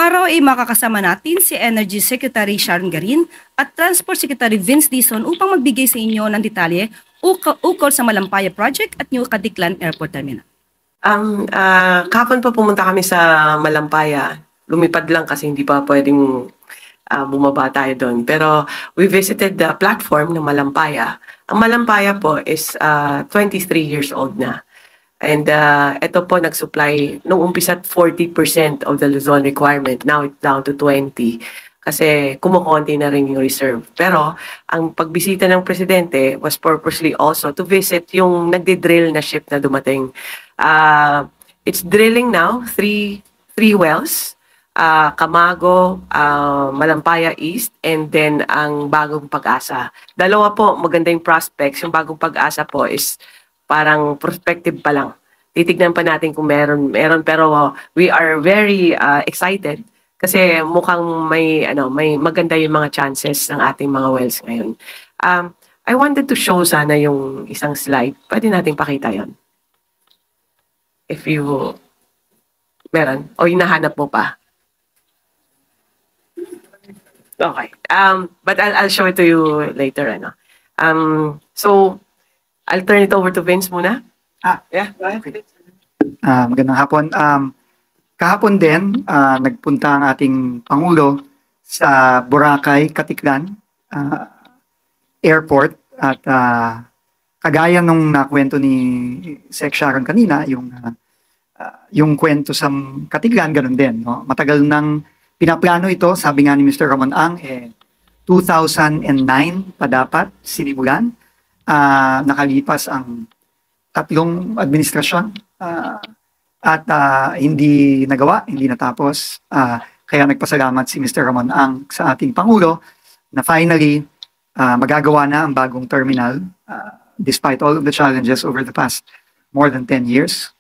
araw ay makakasama natin si Energy Secretary Sharon Garin at Transport Secretary Vince Dizon upang magbigay sa inyo ng detalye ukol sa Malampaya Project at New Cadiklan Airport Terminal. Kahapon pa pumunta kami sa Malampaya. Lumipad lang kasi hindi pa pwedeng bumaba tayo doon. Pero we visited the platform ng Malampaya. Ang Malampaya po is 23 years old na. And ito po nag-supply, nung umpisa 40% of the Luzon requirement, now it's down to 20% kasi kumukonti na rin yung reserve. Pero ang pagbisita ng presidente was purposely also to visit yung nagdi-drill na ship na dumating. It's drilling now, three wells, Camago, Malampaya East, and then ang Bagong Pag-asa. Dalawa po, maganda yung prospects. Yung Bagong Pag-asa po is parang prospective pa lang. Titignan pa natin kung meron pero we are very excited kasi mukhang may maganda yung mga chances ng ating mga wells ngayon. I wanted to show sana yung isang slide. Pwede nating pakita 'yon. If you meron o hinahanap mo pa. Okay. But I'll show it to you later So I'll turn it over to Vince muna. Yeah, go ahead. Magandang hapon. Kahapon din, nagpunta ang ating Pangulo sa Boracay, Caticlan Airport at kagaya nung nakwento ni Sec Sharon kanina, yung kwento sa Caticlan, ganun din. No? Matagal nang pinaplano ito, sabi nga ni Mr. Ramon Ang, 2009 pa dapat sinimulan. Nakalipas ang 3 administrasyon at hindi nagawa, hindi natapos. Kaya nagpasalamat si Mr. Ramon Ang sa ating Pangulo na finally magagawa na ang bagong terminal despite all of the challenges over the past more than 10 years.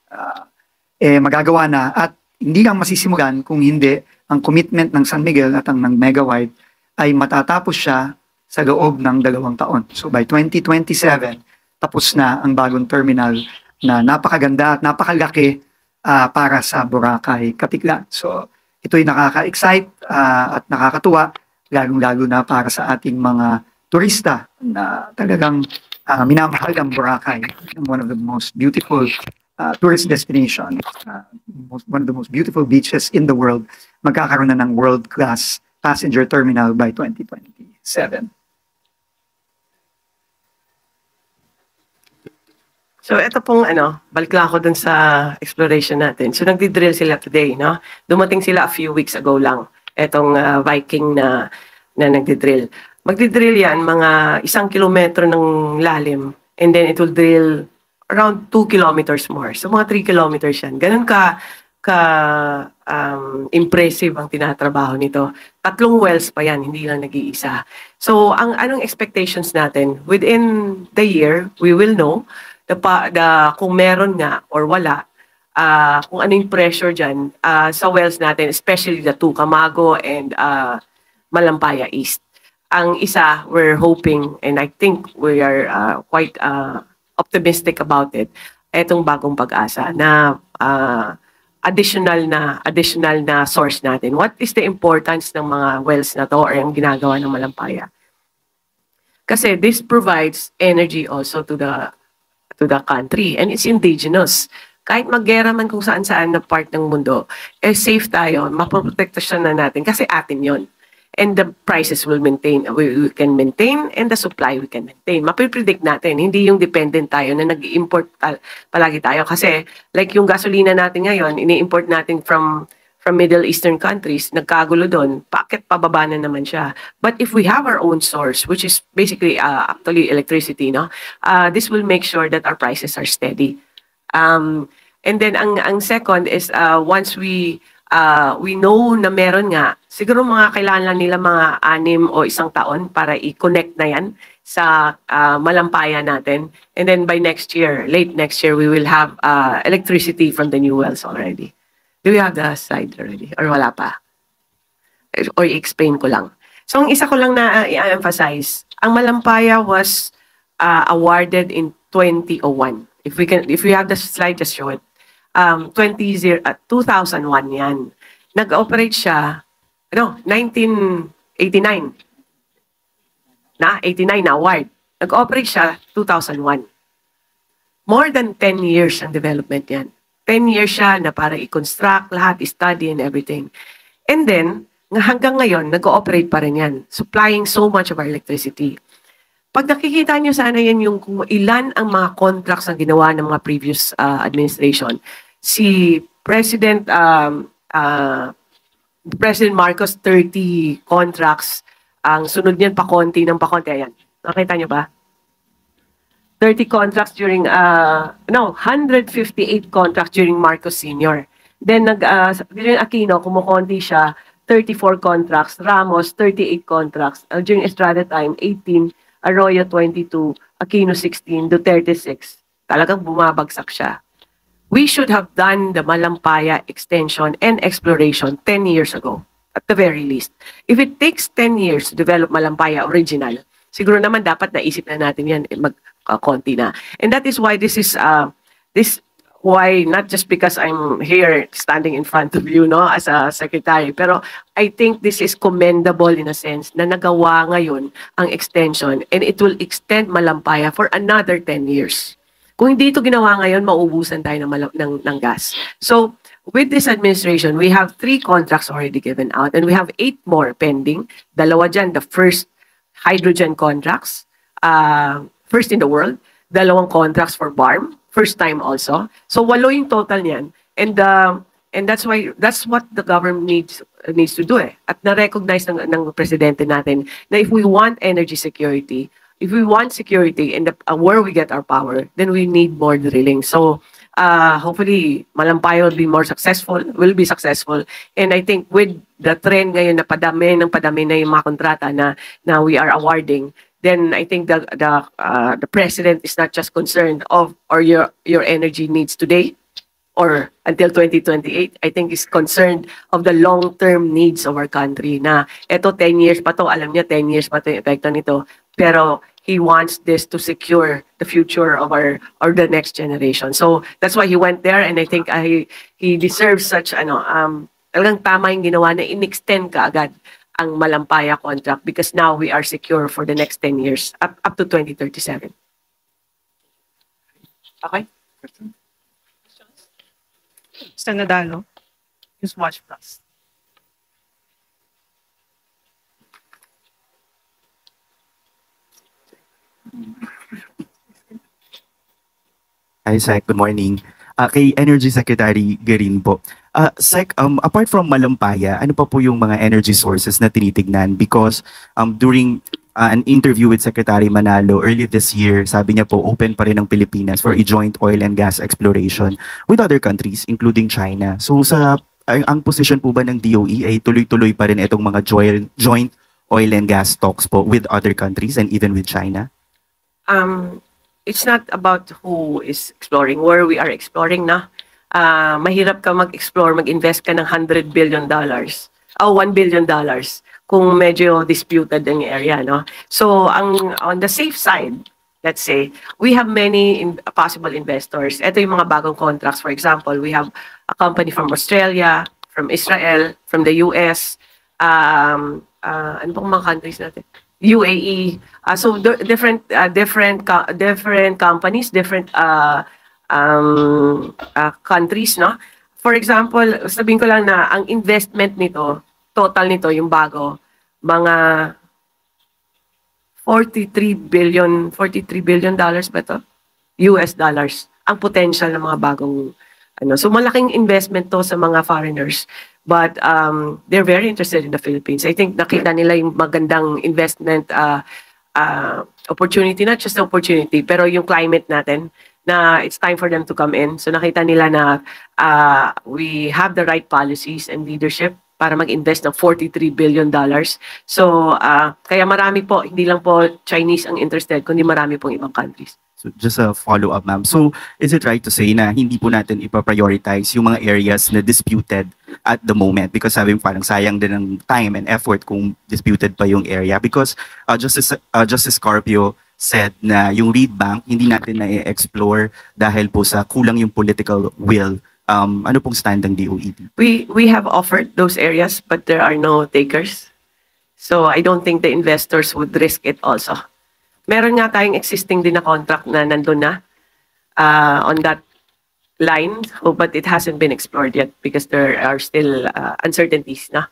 Magagawa na at hindi lang masisimulan kung hindi ang commitment ng San Miguel at ang ng Megawide ay matatapos siya sa loob ng 2 taon. So by 2027, tapos na ang bagong terminal na napakaganda at napakalaki para sa Boracay, Caticlan. So ito'y nakaka-excite at nakakatuwa, lalong-lalo na para sa ating mga turista na talagang minamahal ang Boracay, one of the most beautiful tourist destinations, one of the most beautiful beaches in the world. Magkakaroon na ng world-class passenger terminal by 2027. So ito pong balik lang ako dun sa exploration natin. So nagdi-drill sila today, no? Dumating sila a few weeks ago lang. Etong Viking na nagdi-drill. Magdi-drill yan mga 1 kilometro ng lalim and then it will drill around 2 kilometers more. So mga 3 kilometers yan. Ganun ka impressive ang tinatrabaho nito. 3 wells pa yan, hindi lang nag-iisa. So anong expectations natin? Within the year, we will know kung meron nga or wala, kung ano yung pressure dyan sa wells natin, especially the 2, Camago and Malampaya East. Ang isa, we're hoping, and I think we are quite optimistic about it, etong Bagong Pag-asa na additional na source natin. What is the importance ng mga wells na to or yung ginagawa ng Malampaya? Kasi this provides energy also to the country and it's indigenous. Kahit mag-gera man kung saan-saan na part ng mundo, safe tayo, maproprotektasyon na natin kasi atin yon. And the prices will maintain, we can maintain and the supply we can maintain. Mapipredict natin, hindi yung dependent tayo na nag-import palagi tayo. Kasi like yung gasolina natin ngayon, ini-import natin from Middle Eastern countries, nagkagulo doon, bakit pababa na naman siya? But if we have our own source, which is basically actually electricity, no? This will make sure that our prices are steady. And then ang second is once we know na meron nga, siguro mga kailangan nila mga 6 o 1 taon para i-connect na yan sa Malampaya natin. And then by next year, late next year, we will have electricity from the new wells already. Do we have the slide already? Or wala pa? Or i-explain ko lang. So ang isa ko lang na i-emphasize, ang Malampaya was awarded in 2001. If we have the slide, just show it. 2001 yan. nag-operate siya, 1989. 89 na award. Nag-operate siya 2001. More than 10 years ang development yan. 10 years siya na para i-construct lahat, i-study and everything. And then, hanggang ngayon, nag-ooperate pa rin yan, supplying so much of our electricity. Pag nakikita nyo sana yan yung kung ilan ang mga contracts ang ginawa ng mga previous administration, si President President Marcos, 30 contracts, ang sunod niyan pakonti ng pakonti. Ayan, nakita nyo ba? 30 contracts during, 158 contracts during Marcos Sr. Then, during Aquino, kumukonti siya, 34 contracts. Ramos, 38 contracts. During Estrada time, 18. Arroyo, 22. Aquino, 16. Duterte, 6. Talagang bumabagsak siya. We should have done the Malampaya extension and exploration 10 years ago, at the very least. If it takes 10 years to develop Malampaya original, siguro naman dapat naisip na natin yan, magkakonti na. And that is why this is, why not just because I'm here standing in front of you, as a secretary, pero I think this is commendable in a sense na nagawa ngayon ang extension and it will extend Malampaya for another 10 years. Kung hindi ito ginawa ngayon, mauubusan tayo ng gas. So, with this administration, we have 3 contracts already given out and we have 8 more pending. Dalawa dyan, the first hydrogen contracts, first in the world. Dalawang contracts for BARM, first time also. So 8 yung total niyan. And that's what the government needs to do At na-recognize ng presidente natin na if we want energy security, if we want security and where we get our power, then we need more drilling. So hopefully Malampaya will be successful. And I think with the trend ngayon na padami na yung mga kontrata na we are awarding, then I think the president is not just concerned of your energy needs today or until 2028. I think is concerned of the long-term needs of our country na eto 10 years pa to, alam niya 10 years pa to yung epekto nito. Pero he wants this to secure the future of the next generation. So that's why he went there and I think he deserves such talagang tama yung ginawa na in-extend ka agad ang Malampaya contract because now we are secure for the next 10 years, up to 2037. Okay? Mr. Nadalo, News Watch Plus. Hi, Sec. Good morning. Kay Energy Secretary Garin po. Sec, apart from Malampaya, ano pa po yung mga energy sources na tinitignan? Because during an interview with Secretary Manalo early this year, sabi niya po open pa rin ang Pilipinas for a joint oil and gas exploration with other countries, including China. So ang position po ba ng DOE ay tuloy-tuloy pa rin itong mga joint oil and gas talks po with other countries and even with China? It's not about who is exploring, where we are exploring na. Mahirap ka mag-explore, mag-invest ka ng $100 billion o $1 billion kung medyo disputed ang area, no? So, on the safe side, let's say, we have many possible investors. Ito yung mga bagong contracts. For example, we have a company from Australia, from Israel, from the US, ano pong mga countries natin? UAE. So different companies, different countries, no? For example, sabihin ko lang na ang investment nito, total nito yung bago, mga $43 billion ba to? US dollars. Ang potential ng mga bagong so malaking investment to sa mga foreigners. But they're very interested in the Philippines. I think nakita nila yung magandang investment opportunity, not just opportunity, pero yung climate natin, na it's time for them to come in. So nakita nila na we have the right policies and leadership para mag-invest ng $43 billion. So kaya marami po, hindi lang po Chinese ang interested, kundi marami pong ibang countries. So just a follow-up, ma'am. So is it right to say na hindi po natin ipa-prioritize yung mga areas na disputed at the moment? Because sabi parang sayang din ng time and effort kung disputed pa yung area. Because Justice Carpio said na yung Reed Bank hindi natin na-explore dahil po sa kulang yung political will ano pong stand ng DOED? We have offered those areas, but there are no takers. So I don't think the investors would risk it also. Meron nga tayong existing din na contract na nandun na on that line, but it hasn't been explored yet because there are still uncertainties na.